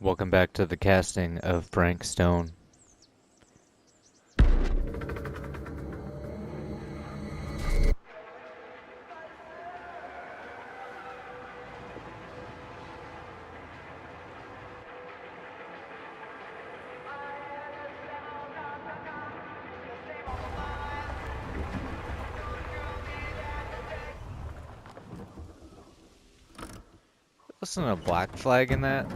Welcome back to the casting of Frank Stone. Wasn't a black flag in that?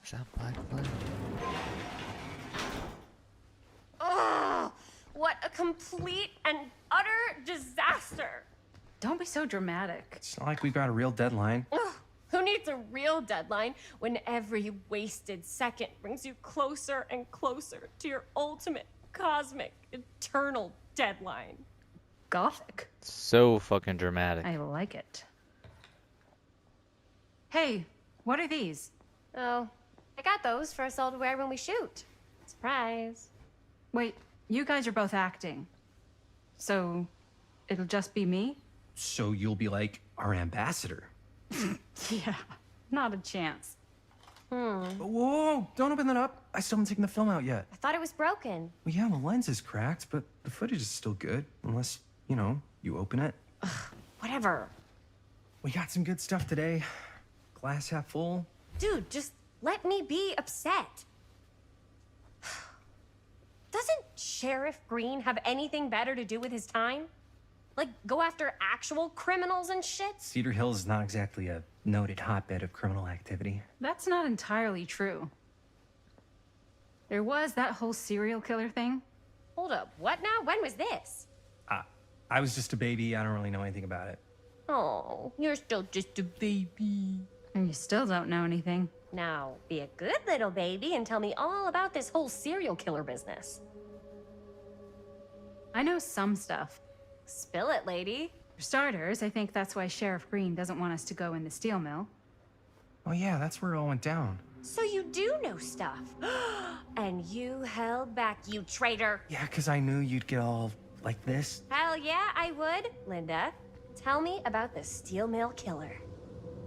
Is that black flag? Ugh! What a complete and utter disaster! Don't be so dramatic. It's not like we've got a real deadline. Ugh, who needs a real deadline when every wasted second brings you closer and closer to your ultimate, cosmic, eternal deadline? Gothic. So fucking dramatic. I like it. Hey, what are these? Oh, I got those for us all to wear when we shoot. Surprise. Wait, you guys are both acting. So, it'll just be me? So you'll be like our ambassador. Yeah, not a chance. Whoa, don't open that up. I still haven't taken the film out yet. I thought it was broken. Well, yeah, the lens is cracked, but the footage is still good. Unless, you open it. Whatever. We got some good stuff today. Glass half full. Dude, just let me be upset. Doesn't Sheriff Green have anything better to do with his time? Like, go after actual criminals and shit? Cedar Hills is not exactly a noted hotbed of criminal activity. That's not entirely true. There was that whole serial killer thing. Hold up, what now? When was this? I was just a baby. I don't really know anything about it. Oh, you're still just a baby. And you still don't know anything. Now, be a good little baby and tell me all about this whole serial killer business. I know some stuff. Spill it, lady. For starters, I think that's why Sheriff Green doesn't want us to go in the steel mill. Oh yeah, that's where it all went down. So you do know stuff. And you held back, you traitor. Yeah, because I knew you'd get all like this. Hell yeah, I would. Linda, tell me about the steel mill killer.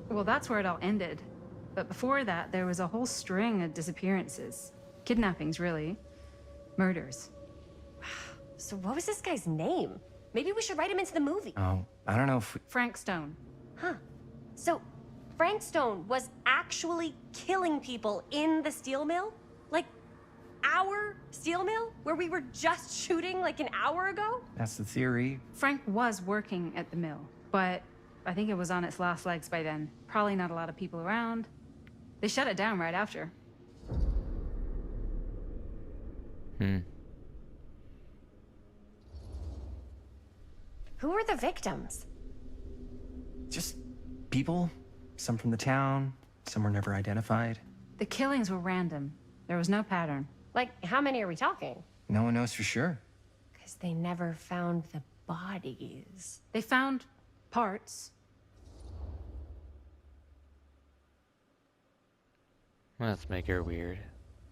Well, that's where it all ended. But before that, there was a whole string of disappearances. Kidnappings, really. Murders. So what was this guy's name? Maybe we should write him into the movie. Oh, I don't know if we... Frank Stone. Huh. So Frank Stone was actually killing people in the steel mill? Like, our steel mill? Where we were just shooting like an hour ago? That's the theory. Frank was working at the mill, but I think it was on its last legs by then. Probably not a lot of people around. They shut it down right after. Who were the victims? Just people. Some from the town. Some were never identified. The killings were random. There was no pattern. Like, how many are we talking? No one knows for sure. Because they never found the bodies. They found parts. Let's make her weird.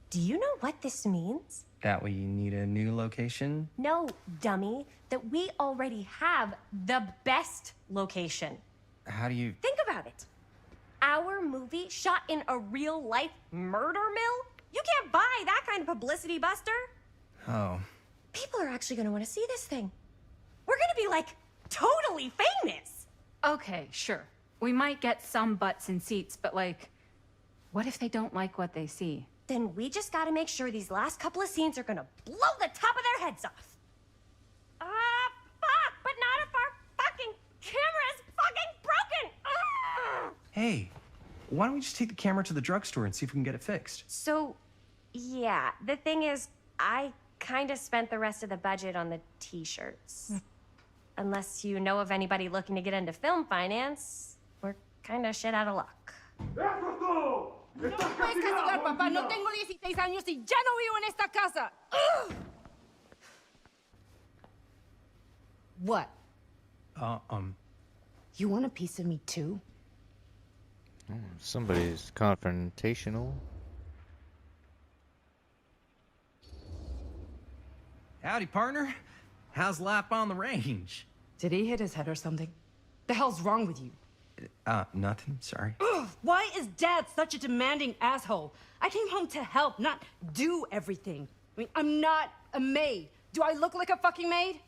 Do you know what this means? That we need a new location? No, dummy. That we already have the best location. How do you... Think about it. Our movie shot in a real-life murder mill? You can't buy that kind of publicity, Buster. Oh. People are actually gonna want to see this thing. We're gonna be, like, totally famous. Okay, sure. We might get some butts in seats, but like, what if they don't like what they see? Then we just gotta make sure these last couple of scenes are gonna blow the top of their heads off. Fuck! But not if our fucking camera's fucking broken! Hey, why don't we just take the camera to the drugstore and see if we can get it fixed? So, yeah, the thing is, I kinda spent the rest of the budget on the t-shirts. Unless you know of anybody looking to get into film finance, we're kinda shit out of luck. No me puedes castigar, papá. No tengo 16 años y ya no vivo en esta casa. Ugh. What? You want a piece of me too? Somebody's confrontational. Howdy, partner. How's life on the range? Did he hit his head or something? The hell's wrong with you? Nothing. Sorry. Why is Dad such a demanding asshole? I came home to help, not do everything. I mean, I'm not a maid. Do I look like a fucking maid?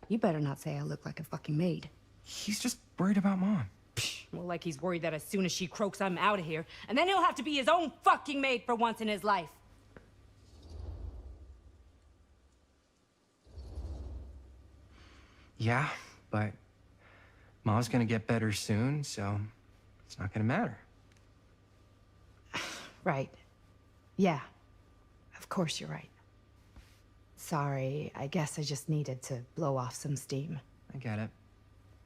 You better not say I look like a fucking maid. He's just worried about Mom. Well, like he's worried that as soon as she croaks, I'm out of here. And then he'll have to be his own fucking maid for once in his life. Yeah, but Mom's gonna get better soon, so it's not gonna matter. Right. Yeah. Of course you're right. Sorry, I guess I just needed to blow off some steam. I get it.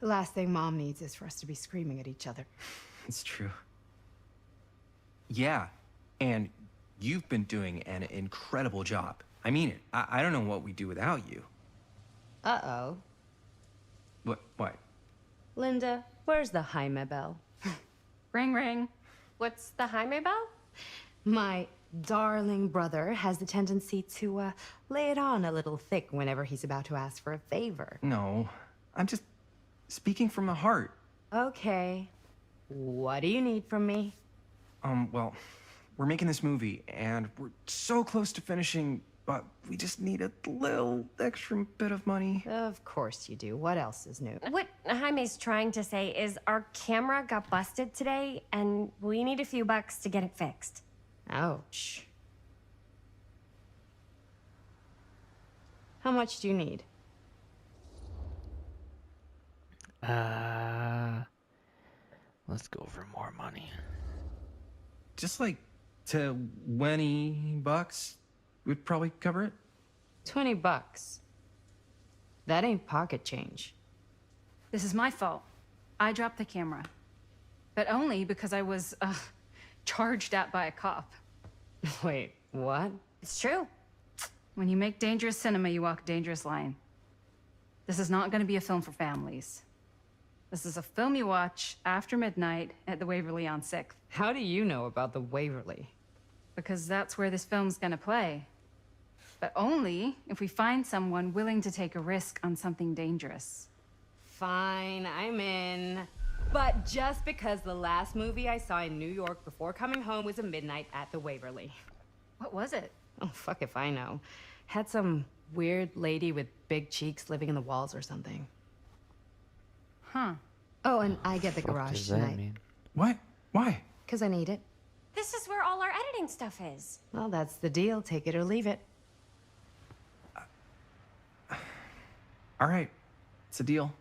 The last thing Mom needs is for us to be screaming at each other. It's true. Yeah, and you've been doing an incredible job. I mean it. I don't know what we'd do without you. Uh-oh. What? Linda, where's the Jaime bell? Ring, ring. What's the Jaime bell? My darling brother has the tendency to, lay it on a little thick whenever he's about to ask for a favor. No, I'm just speaking from the heart. Okay. What do you need from me? Well, we're making this movie, and we're so close to finishing, but we just need a little extra bit of money. Of course you do. What else is new? What Jaime's trying to say is our camera got busted today, and we need a few bucks to get it fixed. Ouch. How much do you need? Let's go for more money. Just like $20 would probably cover it. $20. That ain't pocket change. This is my fault. I dropped the camera. But only because I was, charged at by a cop. Wait, what? It's true. When you make dangerous cinema, you walk a dangerous line. This is not going to be a film for families. This is a film you watch after midnight at the Waverly on 6th. How do you know about the Waverly? Because that's where this film's going to play. But only if we find someone willing to take a risk on something dangerous. Fine, I'm in. But just because the last movie I saw in New York before coming home was a midnight at the Waverly. What was it? Oh, fuck if I know. Had some weird lady with big cheeks living in the walls or something. Huh. Oh, and I get the What garage does that tonight. mean? What? Why? Because I need it. This is where all our editing stuff is. Well, that's the deal. Take it or leave it. All right, it's a deal.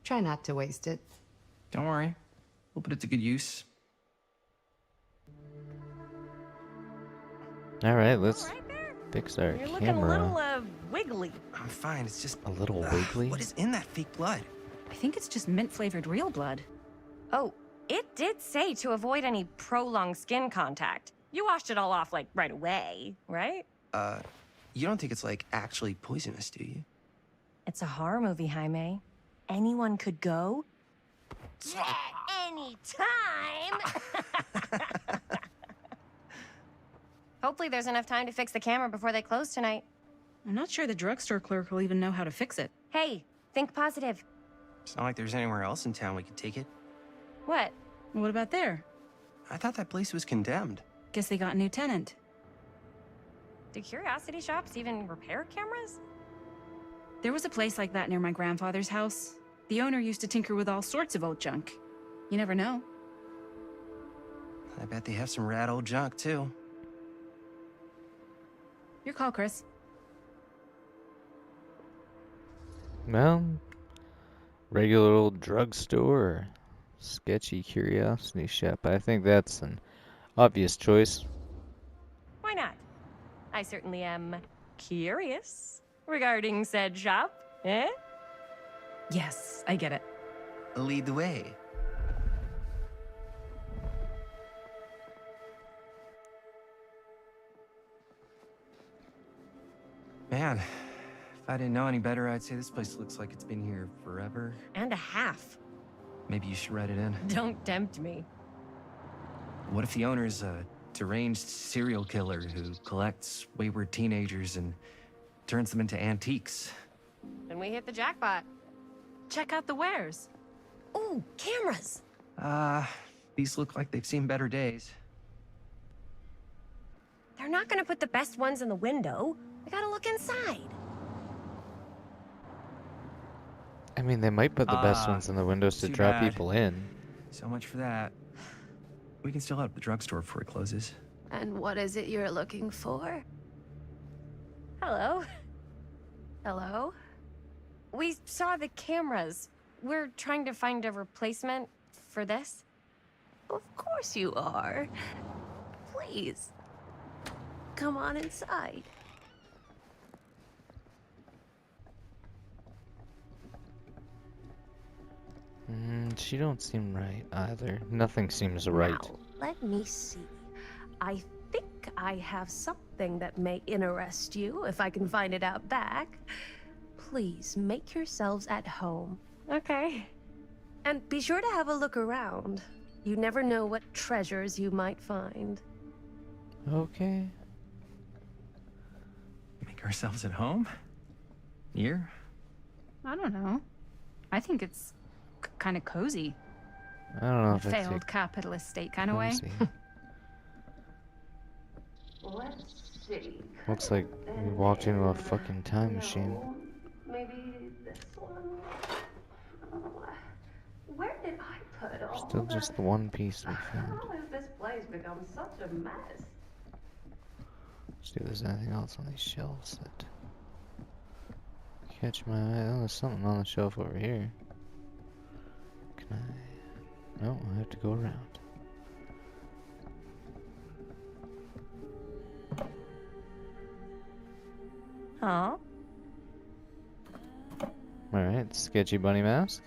Try not to waste it. Don't worry, we'll put it to good use. All right, let's Right there. fix our You're looking camera. a little, wiggly. I'm fine. It's just A little wiggly? What is in that fake blood? I think it's just mint-flavored real blood. Oh, it did say to avoid any prolonged skin contact. You washed it all off, like, right away, right? You don't think it's like actually poisonous, do you? It's a horror movie, Jaime. Anyone could go. Yeah, anytime! Hopefully there's enough time to fix the camera before they close tonight. I'm not sure the drugstore clerk will even know how to fix it. Hey, think positive. It's not like there's anywhere else in town we could take it. What? What about there? I thought that place was condemned. Guess they got a new tenant. Do curiosity shops even repair cameras? There was a place like that near my grandfather's house. The owner used to tinker with all sorts of old junk. You never know. I bet they have some rad old junk, too. Your call, Chris. Well, regular old drugstore or sketchy curiosity shop. I think that's an obvious choice. Why not? I certainly am curious regarding said shop, eh? Yes, I get it. Lead the way. Man, if I didn't know any better, I'd say this place looks like it's been here forever. And a half. Maybe you should write it in. Don't tempt me. What if the owner's a deranged serial killer who collects wayward teenagers and turns them into antiques. Then we hit the jackpot. Check out the wares. Ooh, cameras. These look like they've seen better days. They're not gonna put the best ones in the window. We gotta look inside. I mean, they might put the best ones in the windows to too draw bad. people in. So much for that. We can still head to the drugstore before it closes. And what is it you're looking for? Hello. Hello? We saw the cameras. We're trying to find a replacement for this. Of course you are. Please. Come on inside. She don't seem right either. Nothing seems right. Now, let me see. I think I have something that may interest you, if I can find it out back. Please make yourselves at home. Okay. And be sure to have a look around. You never know what treasures you might find. Okay. Make ourselves at home? Here? I don't know. I think it's kind of cozy. I don't know if it's Failed capitalist state kind of way. cozy. Let's see. Looks like we walked into a fucking time machine. Maybe this one. Where did I put all Still just the one piece we found. How has this place become such a mess? See if there's anything else on these shelves that catch my eye. Oh, there's something on the shelf over here. Can I? No, I have to go around. Huh? Alright, sketchy bunny mask.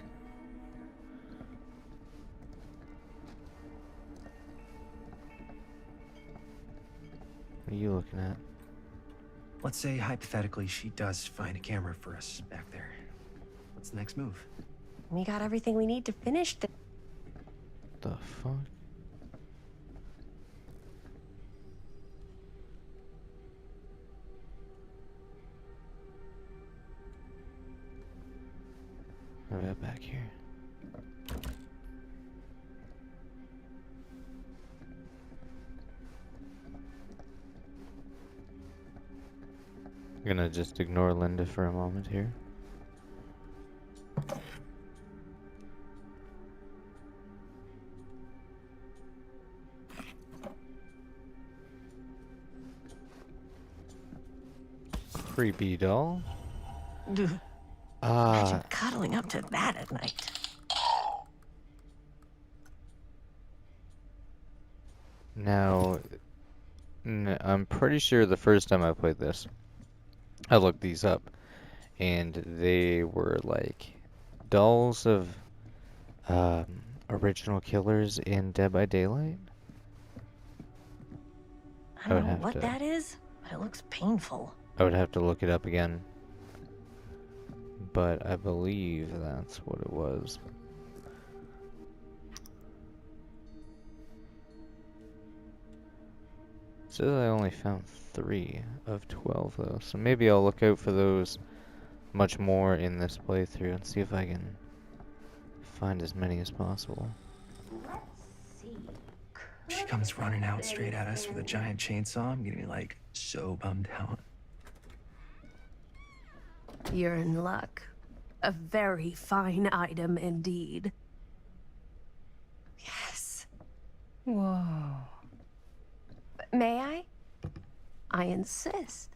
What are you looking at? Let's say, hypothetically, she does find a camera for us back there. What's the next move? We got everything we need to finish the. The fuck? What about back here? I'm gonna just ignore Linda for a moment here. Creepy doll. Imagine cuddling up to that at night. Now, I'm pretty sure the first time I played this, I looked these up, and they were like dolls of original killers in Dead by Daylight. I I would don't know have what to- that is, but it looks painful. I would have to look it up again, but I believe that's what it was. It says I only found 3 of 12 though, so maybe I'll look out for those much more in this playthrough and see if I can find as many as possible. Let's see. She comes running out straight at us with a giant chainsaw. I'm gonna be like so bummed out. You're in luck. A very fine item indeed. Yes. Whoa. May I? I insist.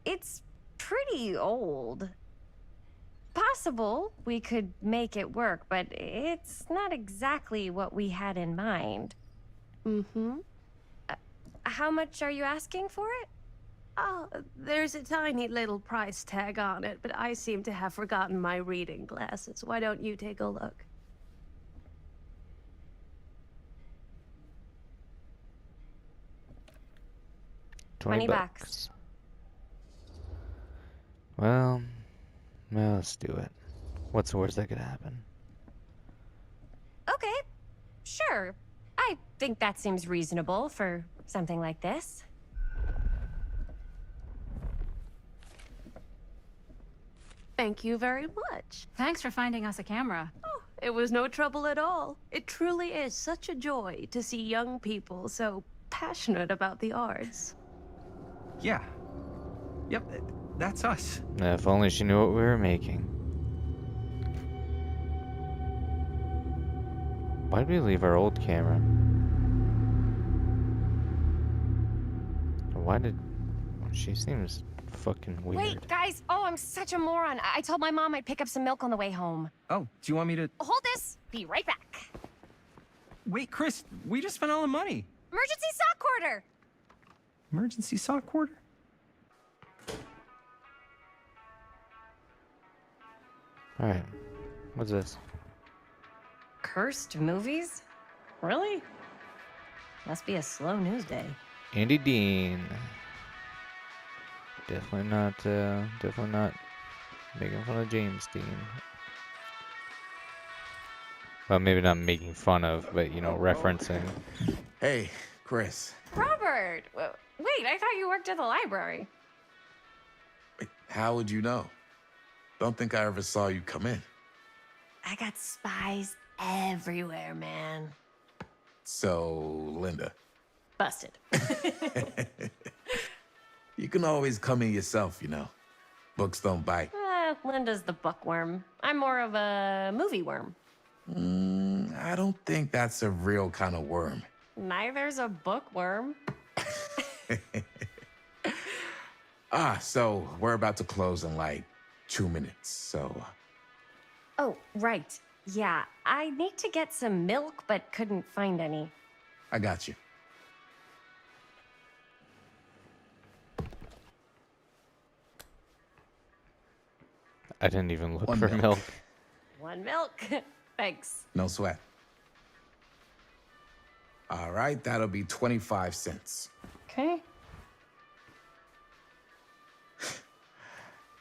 It's pretty old. Possible we could make it work, but it's not exactly what we had in mind. Mm-hmm. How much are you asking for it? Oh, there's a tiny little price tag on it, but I seem to have forgotten my reading glasses. Why don't you take a look? $20 bucks. Well, let's do it. What's the worst that could happen? Okay, Sure. I think that seems reasonable for something like this. Thank you very much. Thanks for finding us a camera. It was no trouble at all. It truly is such a joy to see young people so passionate about the arts. Yeah. Yep, that's us. If only she knew what we were making. Why'd we leave our old camera? Why did... She seems fucking weird. Wait, guys. Oh, I'm such a moron. I told my mom I'd pick up some milk on the way home. Oh, do you want me to... Hold this. Be right back. Wait, Chris, we just spent all the money. Emergency sock quarter. Emergency sock quarter? Alright. What's this? Cursed movies? Really? Must be a slow news day. Andy Dean. Definitely not making fun of James Dean. Well, maybe not making fun of, but, you know, referencing. Hey, Chris. Robert! Wait, I thought you worked at the library. Wait, how would you know? Don't think I ever saw you come in. I got spies everywhere, man. So, Linda, Busted. you can always come in yourself, you know. Books don't bite. Linda's the bookworm. I'm more of a movie worm. I don't think that's a real kind of worm. Neither's a bookworm. So we're about to close in like 2 minutes, so... Oh, right. Yeah, I need to get some milk, but couldn't find any. I got you. I didn't even look One for milk. milk. One milk. Thanks. No sweat. All right, that'll be 25 cents. Okay.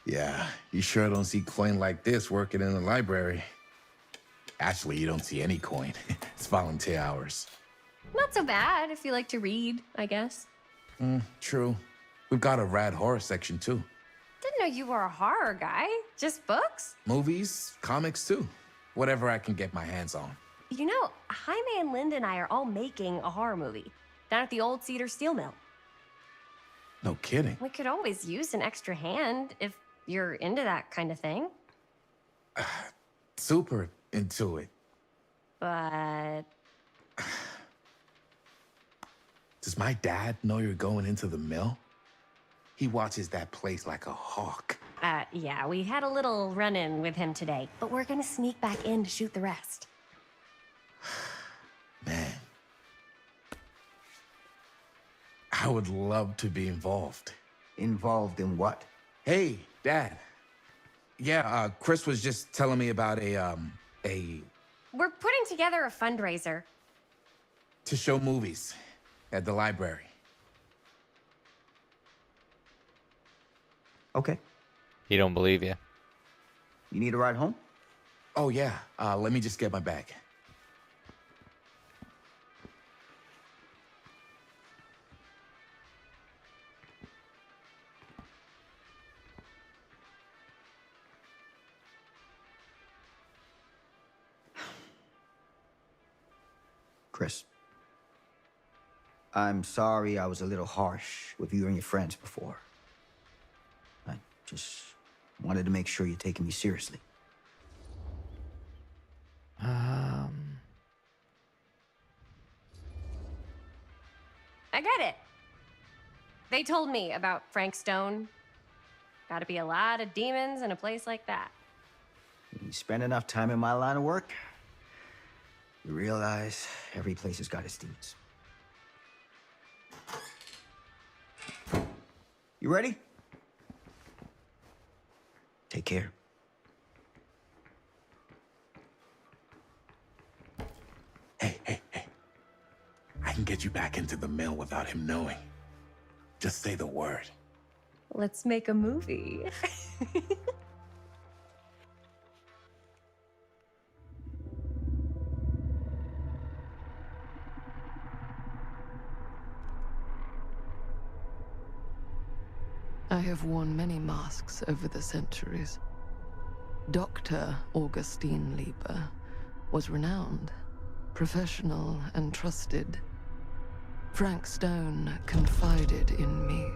Yeah, you sure don't see coin like this working in the library. Actually, you don't see any coin. It's volunteer hours. Not so bad if you like to read, I guess. True. We've got a rad horror section, too. Didn't know you were a horror guy. Just books? Movies, comics, too. Whatever I can get my hands on. You know, Jaime and Linda and I are all making a horror movie down at the old Cedar Steel Mill. No kidding. We could always use an extra hand if you're into that kind of thing. Super into it. But Does my dad know you're going into the mill? He watches that place like a hawk. yeah, we had a little run-in with him today, but we're gonna sneak back in to shoot the rest. Man. I would love to be involved. Involved in what? Hey, Dad. Yeah, Chris was just telling me about a We're putting together a fundraiser. to show movies at the library. Okay. He don't believe you. You need a ride home? Oh, yeah. Let me just get my bag. Chris. I'm sorry I was a little harsh with you and your friends before. I just wanted to make sure you're taking me seriously. I get it. They told me about Frank Stone. Gotta be a lot of demons in a place like that. You spend enough time in my line of work, you realize every place has got its demons. You ready? Take care. Hey. I can get you back into the mill without him knowing. Just say the word. Let's make a movie. I have worn many masks over the centuries. Dr. Augustine Lieber was renowned, professional, and trusted. Frank Stone confided in me,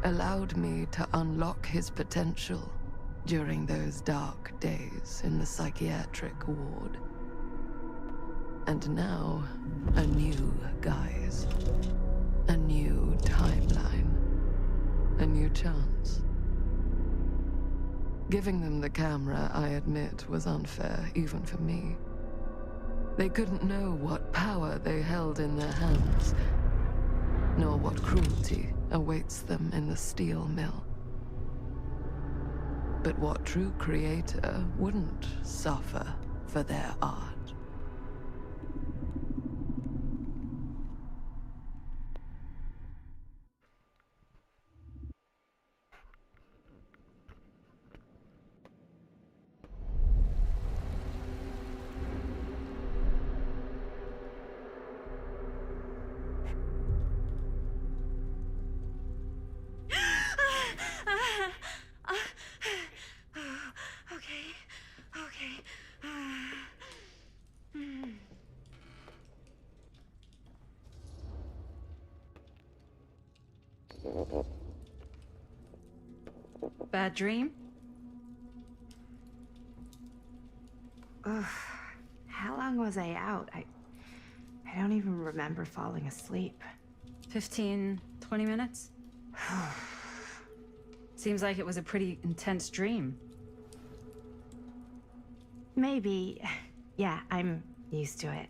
allowed me to unlock his potential during those dark days in the psychiatric ward. And now, a new guise, a new timeline, a new chance. Giving them the camera, I admit, was unfair, even for me. They couldn't know what power they held in their hands, nor what cruelty awaits them in the steel mill. But what true creator wouldn't suffer for their art? Bad dream? Ugh. How long was I out? I don't even remember falling asleep. 15, 20 minutes? Seems like it was a pretty intense dream. Maybe. Yeah, I'm used to it.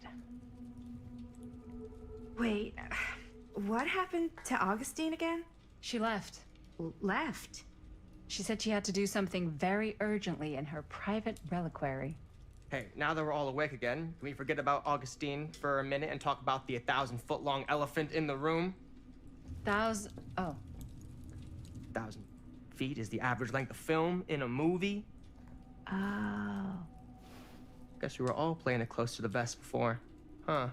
Wait, what happened to Augustine again? She left. Left? She said she had to do something very urgently in her private reliquary. Hey, now that we're all awake again, can we forget about Augustine for a minute and talk about the 1,000-foot-long elephant in the room? Oh. 1,000 feet is the average length of film in a movie. Oh. Guess we were all playing it close to the vest before, huh?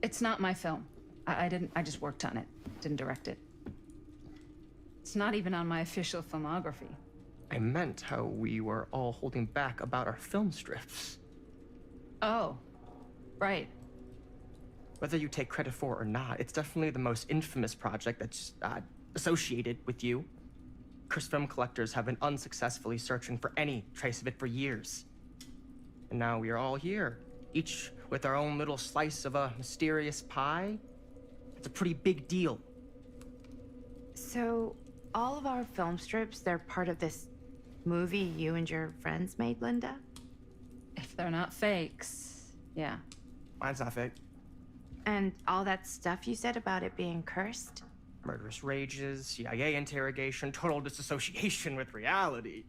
It's not my film. I just worked on it. Didn't direct it. It's not even on my official filmography. I meant how we were all holding back about our film strips. Oh, right. Whether you take credit for it or not, it's definitely the most infamous project that's associated with you. Cursed film collectors have been unsuccessfully searching for any trace of it for years. And now we are all here, each with our own little slice of a mysterious pie. It's a pretty big deal. So, all of our film strips, they're part of this movie you and your friends made, Linda? If they're not fakes, yeah. Mine's not fake. And all that stuff you said about it being cursed? Murderous rages, CIA interrogation, total disassociation with reality.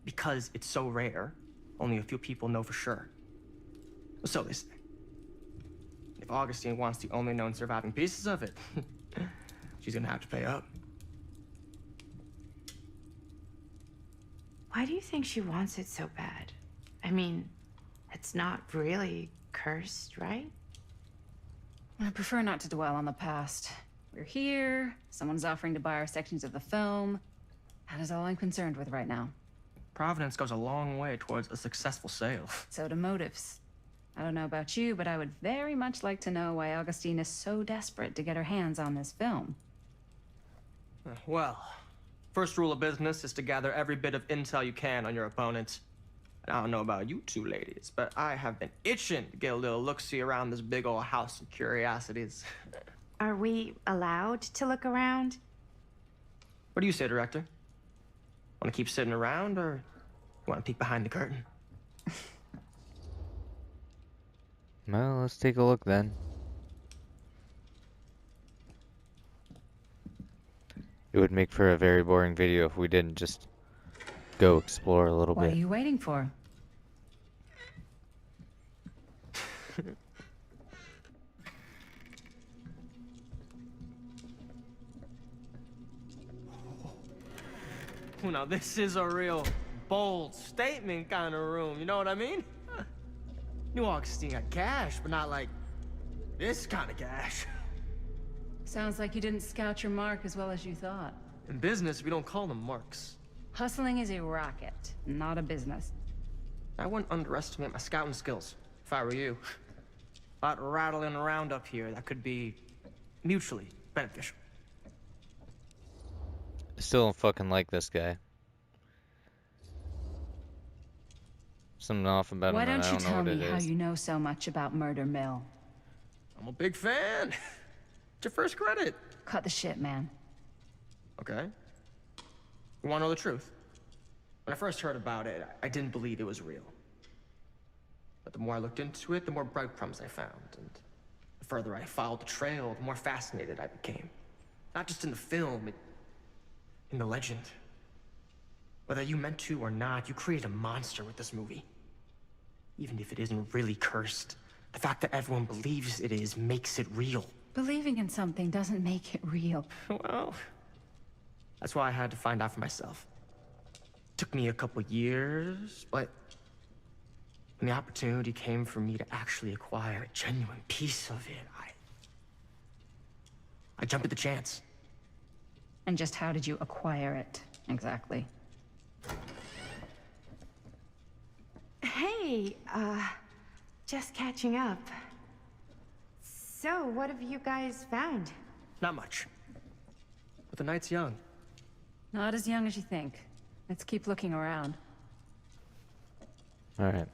Because it's so rare, only a few people know for sure. So they say. If Augustine wants the only known surviving pieces of it, she's gonna have to pay up. Why do you think she wants it so bad? I mean, it's not really cursed, right? I prefer not to dwell on the past. We're here, someone's offering to buy our sections of the film. That is all I'm concerned with right now. Providence goes a long way towards a successful sale. So do motives. I don't know about you, but I would very much like to know why Augustine is so desperate to get her hands on this film. Well, first rule of business is to gather every bit of intel you can on your opponent. And I don't know about you two ladies, but I have been itching to get a little look-see around this big old house of curiosities. Are we allowed to look around? What do you say, director? Want to keep sitting around, or you want to peek behind the curtain? Well, let's take a look then. It would make for a very boring video if we didn't just go explore a little What bit. are you waiting for? Now this is a real bold statement kind of room, you know what I mean? New Augustine got cash, but not like this kind of cash. Sounds like you didn't scout your mark as well as you thought. In business, we don't call them marks. Hustling is a racket, not a business. I wouldn't underestimate my scouting skills, if I were you. A lot rattling around up here that could be mutually beneficial. I still don't fucking like this guy. Something off about Why him, and don't I you don't know tell what me it how is. you know so much about Murder Mill? I'm a big fan. It's your first credit. Cut the shit, man. Okay. You wanna know the truth? When I first heard about it, I didn't believe it was real. But the more I looked into it, the more breadcrumbs I found, and the further I followed the trail, the more fascinated I became. Not just in the film, in the legend. Whether you meant to or not, you created a monster with this movie. Even if it isn't really cursed, the fact that everyone believes it is makes it real. Believing in something doesn't make it real. Well, that's why I had to find out for myself. Took me a couple years, but when the opportunity came for me to actually acquire a genuine piece of it, I jumped at the chance. And just how did you acquire it, exactly? Hey, just catching up. So, what have you guys found? Not much. But the night's young. Not as young as you think. Let's keep looking around. Alright.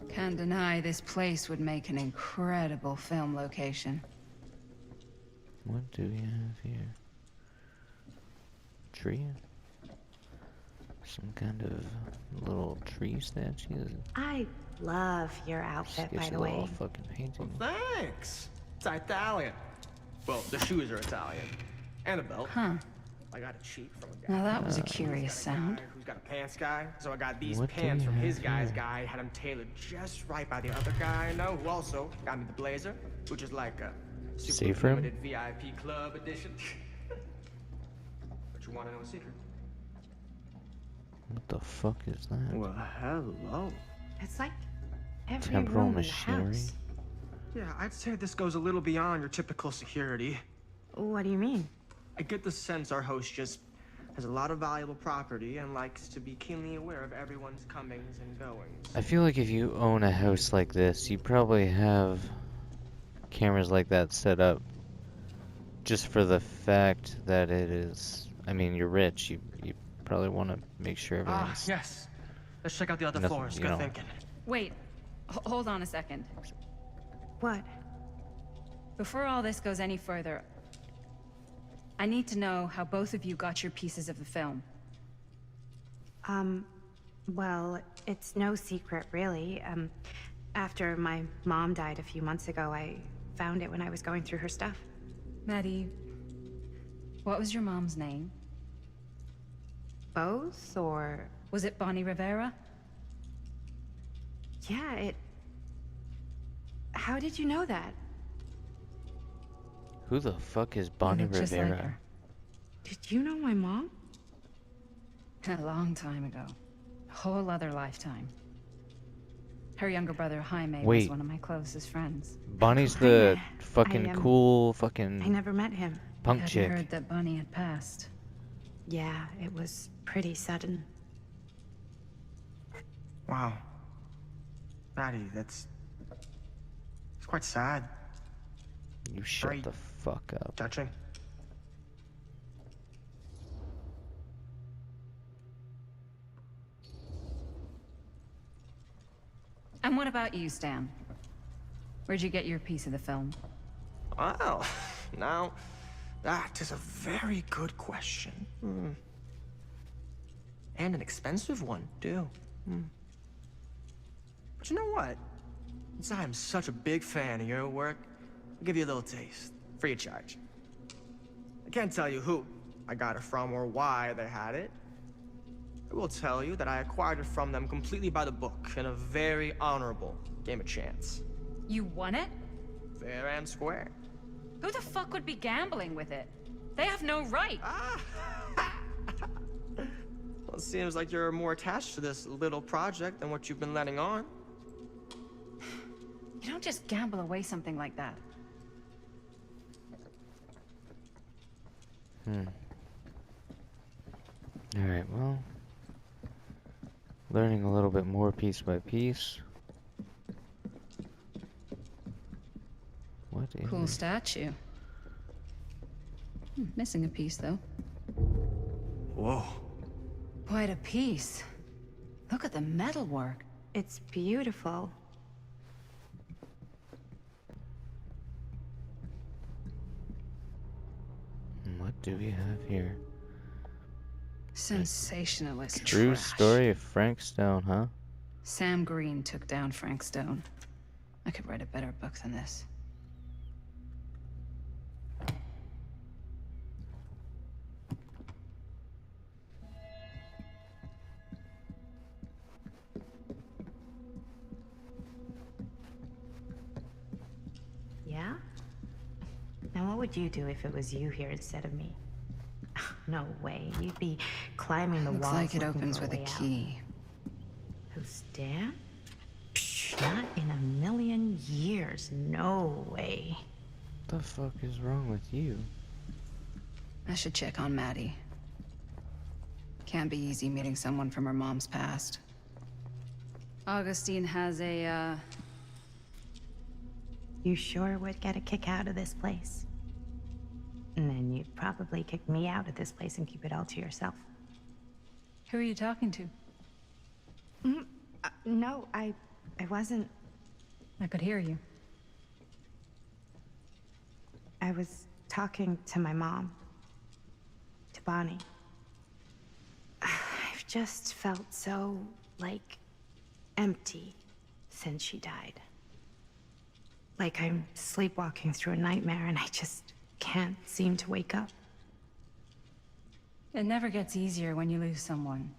Can't deny this place would make an incredible film location. What do we have here? Tree? Some kind of little tree statue? I love your outfit, by Sketchy the little way. fucking painting. Thanks. It's Italian. Well, the shoes are Italian. And a belt. Huh. I got it cheap from a guy. Now that was a curious sound. Who's got a pants guy? So I got these What do pants we from his have guy's here? guy, had them tailored just right by the other guy I know, who also got me the blazer, which is like a super Safe room? limited VIP club edition. But you want to know a secret? What the fuck is that? Well, hello. It's like every Temporal room in the machinery? house. Yeah, I'd say this goes a little beyond your typical security. What do you mean? I get the sense our host just has a lot of valuable property and likes to be keenly aware of everyone's comings and goings. I feel like if you own a house like this, you probably have cameras like that set up just for the fact that it is. I mean, you're rich. You probably want to make sure Ah, everything's. yes. Let's check out the other Nothing, floors. you Good know. thinking. Wait, hold on a second. What? Before all this goes any further, I need to know how both of you got your pieces of the film. Well, it's no secret, really. After my mom died a few months ago, I found it when I was going through her stuff. Maddie, what was your mom's name? Both, or... Was it Bonnie Rivera? Yeah, it... How did you know that? Who the fuck is You Bonnie look just like Rivera? her. Did you know my mom? A long time ago. A whole other lifetime. Her younger brother, Jaime, was Wait. one of my closest friends. Bonnie's the Jaime. fucking I cool I fucking never met him. punk Hadn't chick. heard that Bonnie had passed. Yeah, it was pretty sudden. Wow. Maddie, it's quite sad. You shut Very the fuck up. touching. And what about you, Stan? Where'd you get your piece of the film? Well, now, that is a very good question. And an expensive one, too. But you know what? Since I'm such a big fan of your work, I'll give you a little taste, free of charge. I can't tell you who I got it from or why they had it. I will tell you that I acquired it from them completely by the book in a very honorable game of chance. You won it? Fair and square. Who the fuck would be gambling with it? They have no right. Well, it seems like you're more attached to this little project than what you've been letting on. You don't just gamble away something like that. Alright, well. Learning a little bit more piece by piece. What is Cool it? statue. Missing a piece, though. Whoa. Quite a piece. Look at the metalwork. It's beautiful. What do we have here? Sensationalist True trash. story of Frank Stone, huh? Sam Green took down Frank Stone. I could write a better book than this. Yeah? Now, what would you do if it was you here instead of me? No way. You'd be climbing the Looks walls. like it looking opens for with a way out. key. Who's Dan? Psh, not in a million years. No way. What the fuck is wrong with you? I should check on Maddie. Can't be easy meeting someone from her mom's past. Augustine has a, You sure would get a kick out of this place. And then you'd probably kick me out of this place and keep it all to yourself. Who are you talking to? No, I wasn't. I could hear you. I was talking to my mom. To Bonnie. I've just felt so, like, empty since she died. Like I'm sleepwalking through a nightmare and I just can't seem to wake up. It never gets easier when you lose someone.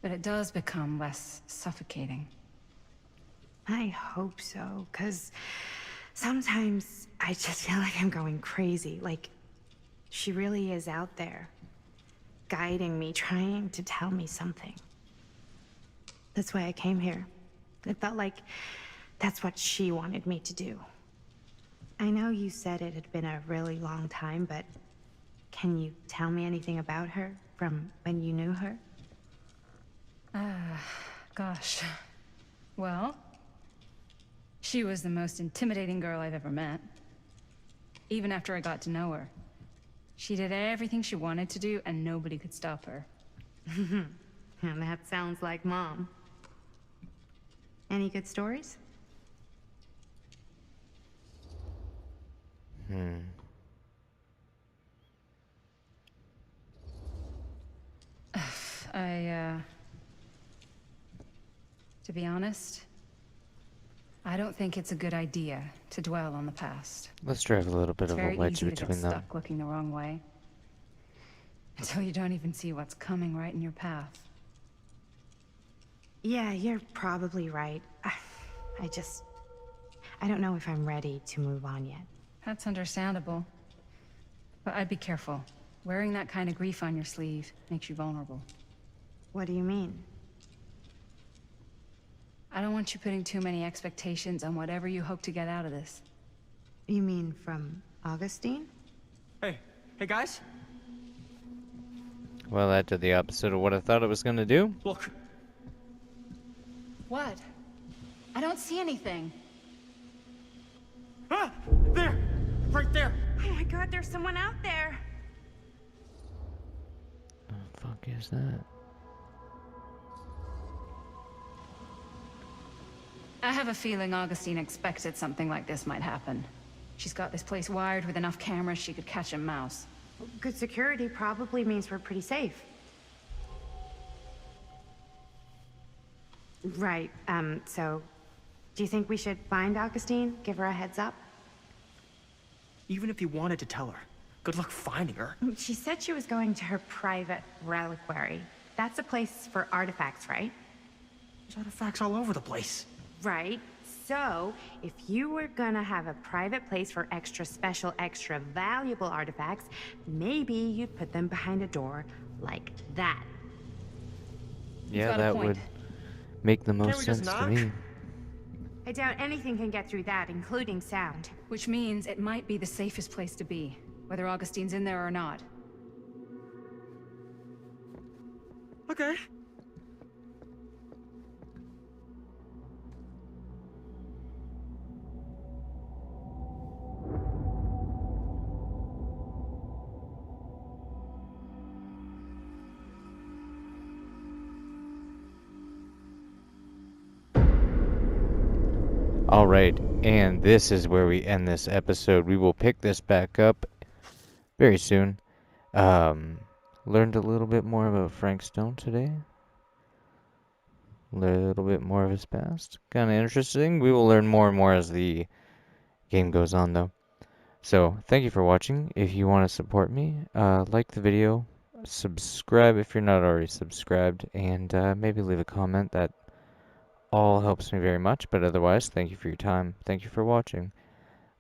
But it does become less suffocating. I hope so, because sometimes I just feel like I'm going crazy. Like, she really is out there, guiding me, trying to tell me something. That's why I came here. It felt like that's what she wanted me to do. I know you said it had been a really long time, but can you tell me anything about her from when you knew her? Gosh. Well, she was the most intimidating girl I've ever met. Even after I got to know her. She did everything she wanted to do, and nobody could stop her. And that sounds like Mom. Any good stories? To be honest, I don't think it's a good idea to dwell on the past. Let's drive a little bit It's of a very wedge easy to get between them. stuck looking the wrong way. Until you don't even see what's coming right in your path. Yeah, you're probably right. I don't know if I'm ready to move on yet. That's understandable. But I'd be careful. Wearing that kind of grief on your sleeve makes you vulnerable. What do you mean? I don't want you putting too many expectations on whatever you hope to get out of this. You mean from Augustine? Hey guys. Well, that did the opposite of what I thought it was gonna do. Look. What? I don't see anything. Ah! There! Right there! Oh my god, there's someone out there! The fuck is that? I have a feeling Augustine expected something like this might happen. She's got this place wired with enough cameras she could catch a mouse. Good security probably means we're pretty safe. Right, so... Do you think we should find Augustine? Give her a heads up? Even if you wanted to tell her, good luck finding her. She said she was going to her private reliquary. That's a place for artifacts, right? There's artifacts all over the place. Right. So, if you were gonna have a private place for extra special, extra valuable artifacts, maybe you'd put them behind a door like that. Yeah, got a that point. would make the Can't most we just sense to knock? me. I doubt anything can get through that, including sound. Which means it might be the safest place to be. whether Augustine's in there or not. Okay. Alright, and this is where we end this episode. We will pick this back up very soon. Learned a little bit more about Frank Stone today. A little bit more of his past. Kind of interesting. We will learn more and more as the game goes on, though. So, thank you for watching. If you want to support me, like the video, subscribe if you're not already subscribed, and maybe leave a comment. That all helps me very much, but otherwise, thank you for your time. Thank you for watching.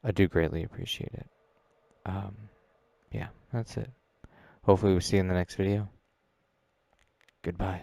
I do greatly appreciate it. Yeah, that's it. Hopefully we'll see you in the next video. Goodbye.